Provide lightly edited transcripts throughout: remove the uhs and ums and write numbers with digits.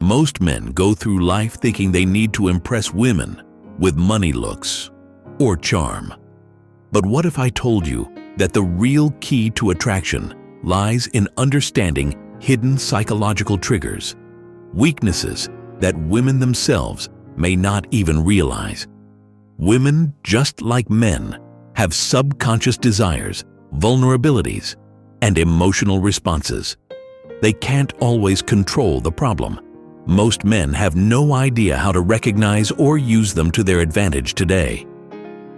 Most men go through life thinking they need to impress women with money, looks, or charm. But what if I told you that the real key to attraction lies in understanding hidden psychological triggers, weaknesses that women themselves may not even realize? Women, just like men, have subconscious desires, vulnerabilities, and emotional responses. They can't always control the problem. Most men have no idea how to recognize or use them to their advantage today.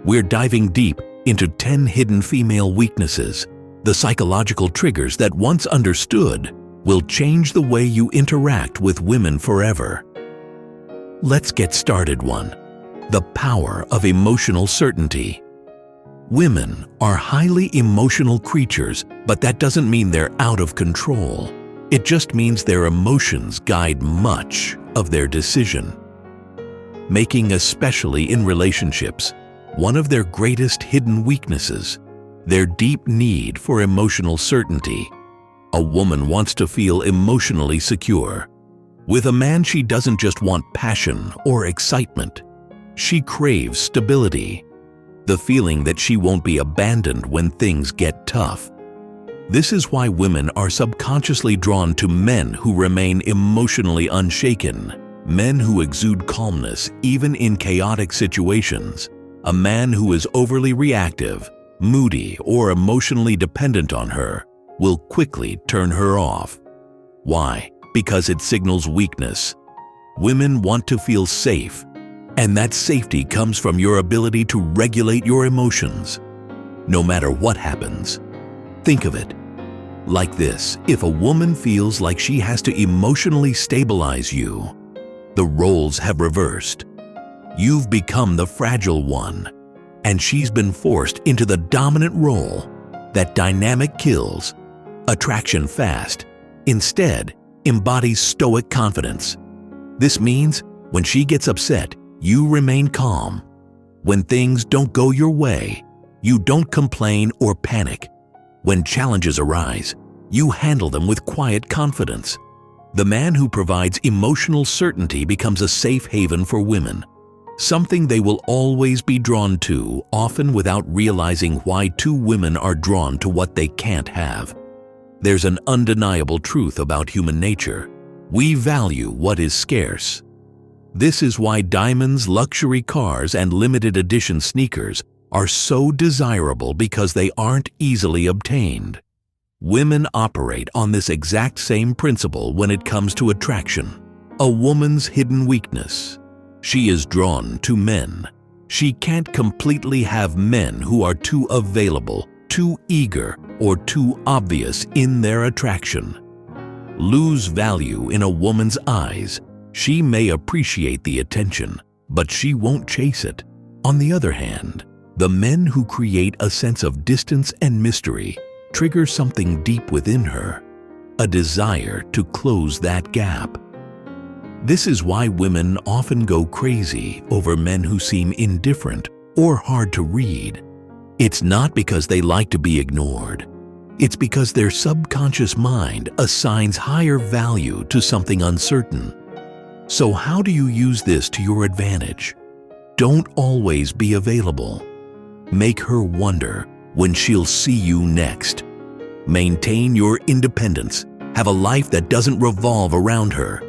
We're diving deep into 10 hidden female weaknesses, the psychological triggers that, once understood, will change the way you interact with women forever. Let's get started. 1. The power of emotional certainty. Women are highly emotional creatures, but that doesn't mean they're out of control. It just means their emotions guide much of their decision-making, especially in relationships. One of their greatest hidden weaknesses, their deep need for emotional certainty. A woman wants to feel emotionally secure. With a man, she doesn't just want passion or excitement. She craves stability, the feeling that she won't be abandoned when things get tough. This is why women are subconsciously drawn to men who remain emotionally unshaken, men who exude calmness even in chaotic situations. A man who is overly reactive, moody, or emotionally dependent on her will quickly turn her off. Why? Because it signals weakness. Women want to feel safe, and that safety comes from your ability to regulate your emotions, no matter what happens. Think of it like this: if a woman feels like she has to emotionally stabilize you, the roles have reversed. You've become the fragile one, and she's been forced into the dominant role. That dynamic kills attraction fast. Instead, embodies stoic confidence. This means when she gets upset, you remain calm. When things don't go your way, you don't complain or panic. When challenges arise, you handle them with quiet confidence. The man who provides emotional certainty becomes a safe haven for women, something they will always be drawn to, often without realizing why two women are drawn to what they can't have. There's an undeniable truth about human nature. We value what is scarce. This is why diamonds, luxury cars, and limited edition sneakers are so desirable, because they aren't easily obtained. Women operate on this exact same principle when it comes to attraction. A woman's hidden weakness: she is drawn to men. She can't completely have men who are too available, too eager, or too obvious in their attraction. Lose value in a woman's eyes. She may appreciate the attention, but she won't chase it. On the other hand, the men who create a sense of distance and mystery trigger something deep within her, a desire to close that gap. This is why women often go crazy over men who seem indifferent or hard to read. It's not because they like to be ignored. It's because their subconscious mind assigns higher value to something uncertain. So how do you use this to your advantage? Don't always be available. Make her wonder when she'll see you next. Maintain your independence. Have a life that doesn't revolve around her.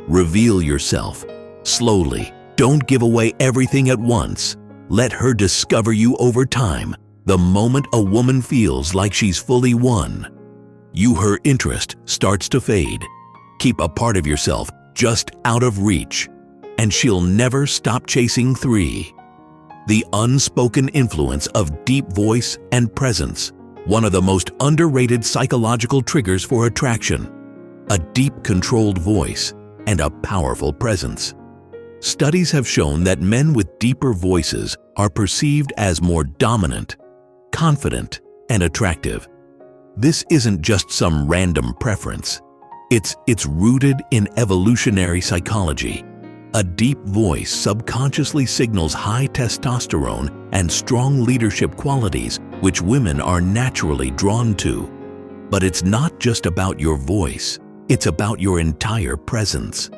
Reveal yourself slowly. Don't give away everything at once. Let her discover you over time. The moment a woman feels like she's fully won, her interest starts to fade. Keep a part of yourself just out of reach, and she'll never stop chasing. 3. The unspoken influence of deep voice and presence. One of the most underrated psychological triggers for attraction. A deep, controlled voice and a powerful presence. Studies have shown that men with deeper voices are perceived as more dominant, confident, and attractive. This isn't just some random preference. It's rooted in evolutionary psychology. A deep voice subconsciously signals high testosterone and strong leadership qualities, which women are naturally drawn to. But it's not just about your voice. It's about your entire presence.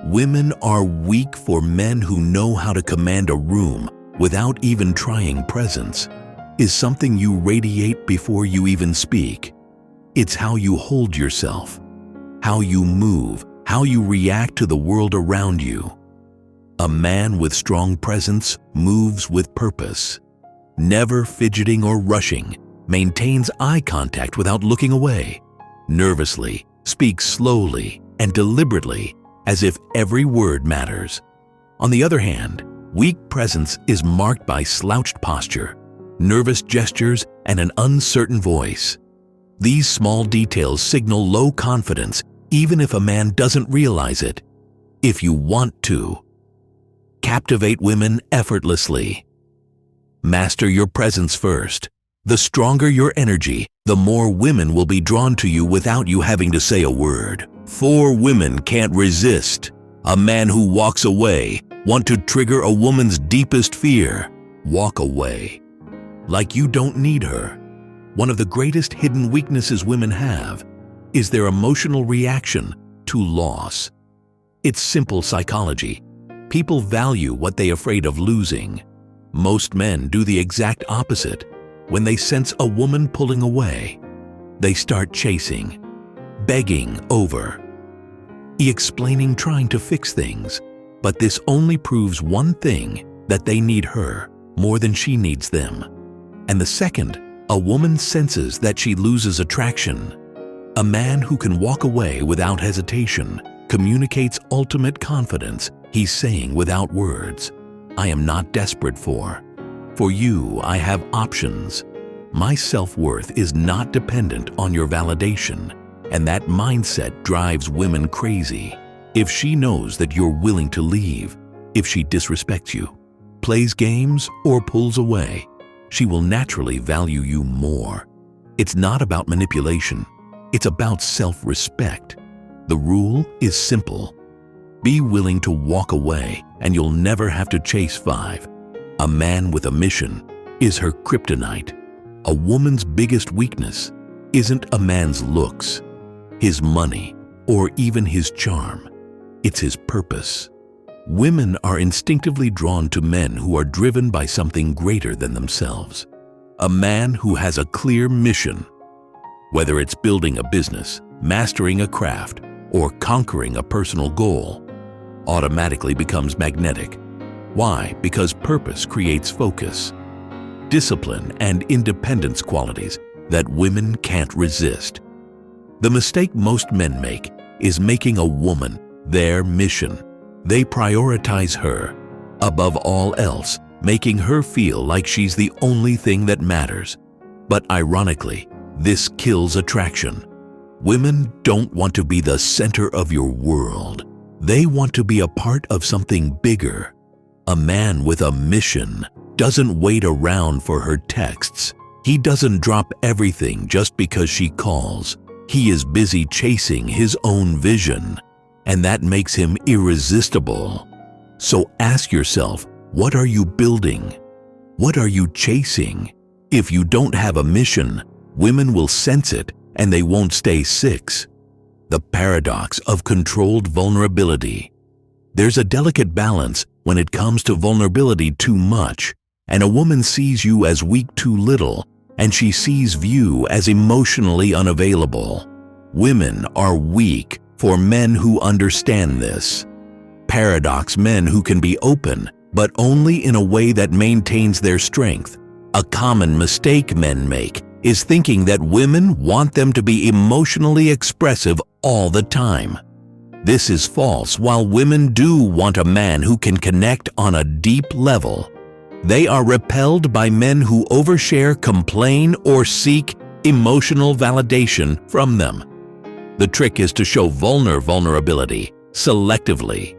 Women are weak for men who know how to command a room without even trying presence is something you radiate before you even speak. It's how you hold yourself, how you move, how you react to the world around you. A man with strong presence moves with purpose, never fidgeting or rushing, maintains eye contact without looking away, nervously, speaks slowly and deliberately as if every word matters. On the other hand, weak presence is marked by slouched posture, nervous gestures, and an uncertain voice. These small details signal low confidence even if a man doesn't realize it. If you want to, captivate women effortlessly. Master your presence first. The stronger your energy, the more women will be drawn to you without you having to say a word. 4 women can't resist. A man who walks away. Want to trigger a woman's deepest fear. Walk away. Like you don't need her. One of the greatest hidden weaknesses women have is their emotional reaction to loss. It's simple psychology. People value what they're afraid of losing. Most men do the exact opposite. When they sense a woman pulling away, they start chasing, begging over, explaining, trying to fix things. But this only proves one thing, that they need her more than she needs them. And the second, a woman senses that she loses attraction. A man who can walk away without hesitation communicates ultimate confidence. He's saying without words, I am not desperate for you, I have options. My self-worth is not dependent on your validation. And that mindset drives women crazy. If she knows that you're willing to leave, if she disrespects you, plays games, or pulls away, she will naturally value you more. It's not about manipulation. It's about self-respect. The rule is simple. Be willing to walk away and you'll never have to chase 5. A man with a mission is her kryptonite. A woman's biggest weakness isn't a man's looks, his money, or even his charm. It's his purpose. Women are instinctively drawn to men who are driven by something greater than themselves. A man who has a clear mission, whether it's building a business, mastering a craft, or conquering a personal goal, automatically becomes magnetic. Why? Because purpose creates focus, discipline, and independence qualities that women can't resist. The mistake most men make is making a woman their mission. They prioritize her above all else, making her feel like she's the only thing that matters. But ironically, this kills attraction. Women don't want to be the center of your world. They want to be a part of something bigger. A man with a mission doesn't wait around for her texts. He doesn't drop everything just because she calls. He is busy chasing his own vision, and that makes him irresistible. So ask yourself, what are you building? What are you chasing? If you don't have a mission, women will sense it and they won't stay 6. The paradox of controlled vulnerability. There's a delicate balance when it comes to vulnerability too much, and a woman sees you as weak too little, and she sees you as emotionally unavailable. Women are weak for men who understand this. Paradox: men who can be open, but only in a way that maintains their strength. A common mistake men make is thinking that women want them to be emotionally expressive all the time. This is false. While women do want a man who can connect on a deep level, they are repelled by men who overshare, complain, or seek emotional validation from them. The trick is to show vulnerability selectively.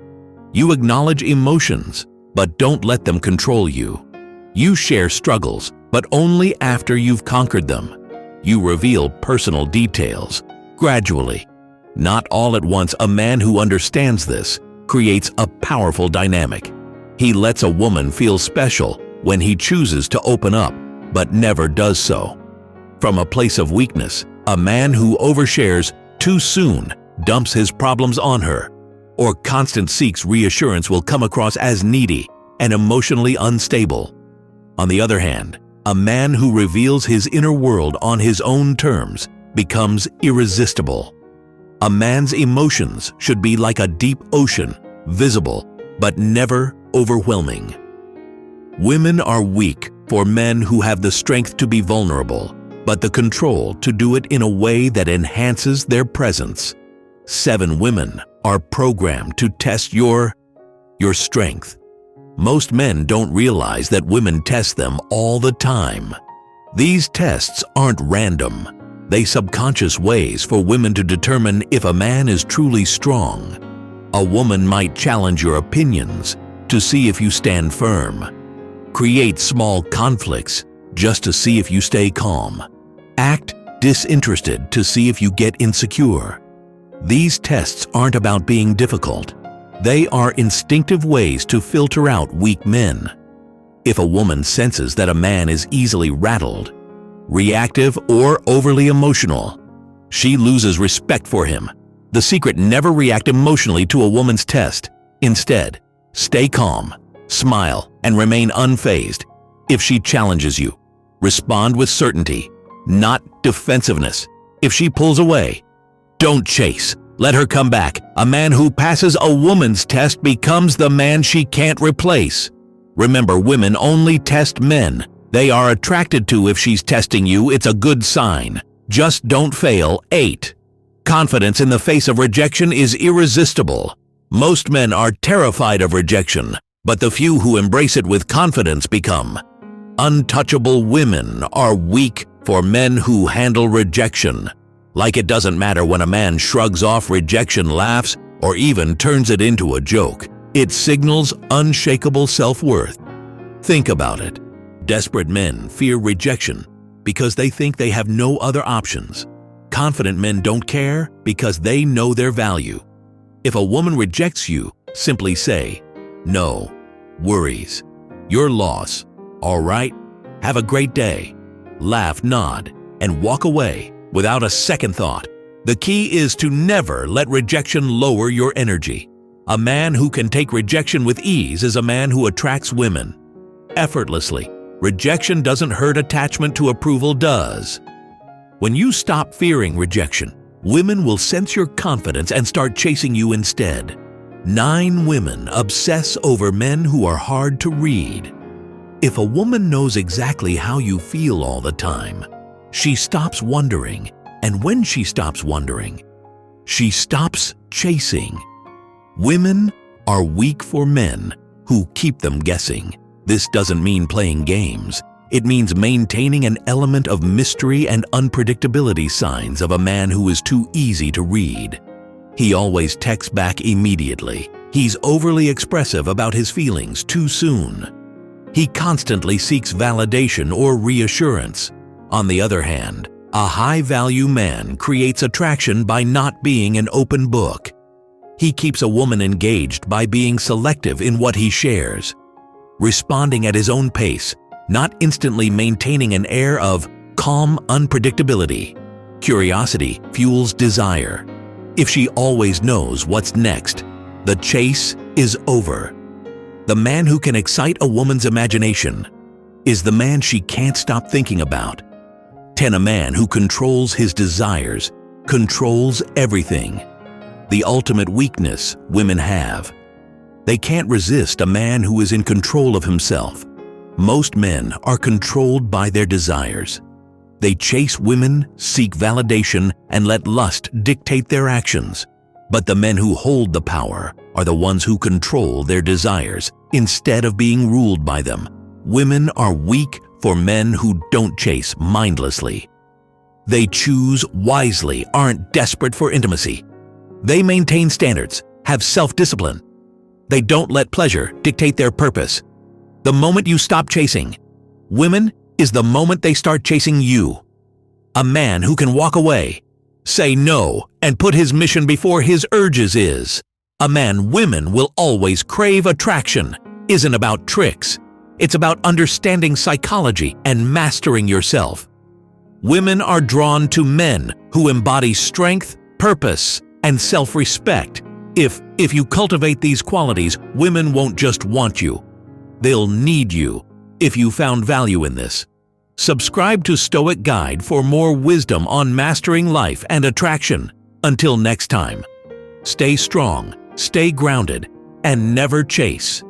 You acknowledge emotions, but don't let them control you. You share struggles, but only after you've conquered them. You reveal personal details, gradually, not all at once. A man who understands this creates a powerful dynamic. He lets a woman feel special when he chooses to open up, but never does so from a place of weakness. A man who overshares too soon dumps his problems on her, or constant seeks reassurance will come across as needy and emotionally unstable. On the other hand, a man who reveals his inner world on his own terms becomes irresistible. A man's emotions should be like a deep ocean, visible but never overwhelming. Women are weak for men who have the strength to be vulnerable, but the control to do it in a way that enhances their presence. 7 women are programmed to test your strength. Most men don't realize that women test them all the time. These tests aren't random. They're subconscious ways for women to determine if a man is truly strong. A woman might challenge your opinions to see if you stand firm. Create small conflicts just to see if you stay calm. Act disinterested to see if you get insecure. These tests aren't about being difficult. They are instinctive ways to filter out weak men. If a woman senses that a man is easily rattled, reactive, or overly emotional, she loses respect for him. The secret: never react emotionally to a woman's test. Instead, stay calm, smile, and remain unfazed. If she challenges you, respond with certainty, not defensiveness. If she pulls away, don't chase. Let her come back. A man who passes a woman's test becomes the man she can't replace. Remember, women only test men they are attracted to. If she's testing you, it's a good sign. Just don't fail. 8. Confidence in the face of rejection is irresistible. Most men are terrified of rejection, but the few who embrace it with confidence become untouchable. Women are weak for men who handle rejection like it doesn't matter. When a man shrugs off rejection, laughs, or even turns it into a joke, it signals unshakable self-worth. Think about it. Desperate men fear rejection because they think they have no other options. Confident men don't care because they know their value. If a woman rejects you, simply say, "No worries. Your loss. All right. Have a great day." Laugh, nod, and walk away without a second thought. The key is to never let rejection lower your energy. A man who can take rejection with ease is a man who attracts women effortlessly. Rejection doesn't hurt, attachment to approval does. When you stop fearing rejection, women will sense your confidence and start chasing you instead. 9 women obsess over men who are hard to read. If a woman knows exactly how you feel all the time, she stops wondering, and when she stops wondering, she stops chasing. Women are weak for men who keep them guessing. This doesn't mean playing games. It means maintaining an element of mystery and unpredictability. Signs of a man who is too easy to read. He always texts back immediately. He's overly expressive about his feelings too soon. He constantly seeks validation or reassurance. On the other hand, a high-value man creates attraction by not being an open book. He keeps a woman engaged by being selective in what he shares, responding at his own pace, not instantly, maintaining an air of calm unpredictability. Curiosity fuels desire. If she always knows what's next, the chase is over. The man who can excite a woman's imagination is the man she can't stop thinking about. 10. A man who controls his desires controls everything. The ultimate weakness women have. They can't resist a man who is in control of himself. Most men are controlled by their desires. They chase women, seek validation, and let lust dictate their actions. But the men who hold the power are the ones who control their desires instead of being ruled by them. Women are weak for men who don't chase mindlessly. They choose wisely, aren't desperate for intimacy. They maintain standards, have self-discipline. They don't let pleasure dictate their purpose. The moment you stop chasing women is the moment they start chasing you. A man who can walk away, say no, and put his mission before his urges is a man women will always crave. Attraction isn't about tricks. It's about understanding psychology and mastering yourself. Women are drawn to men who embody strength, purpose, and self-respect. If you cultivate these qualities, women won't just want you. They'll need you if you found value in this. Subscribe to Stoic Guide for more wisdom on mastering life and attraction. Until next time, stay strong, stay grounded, and never chase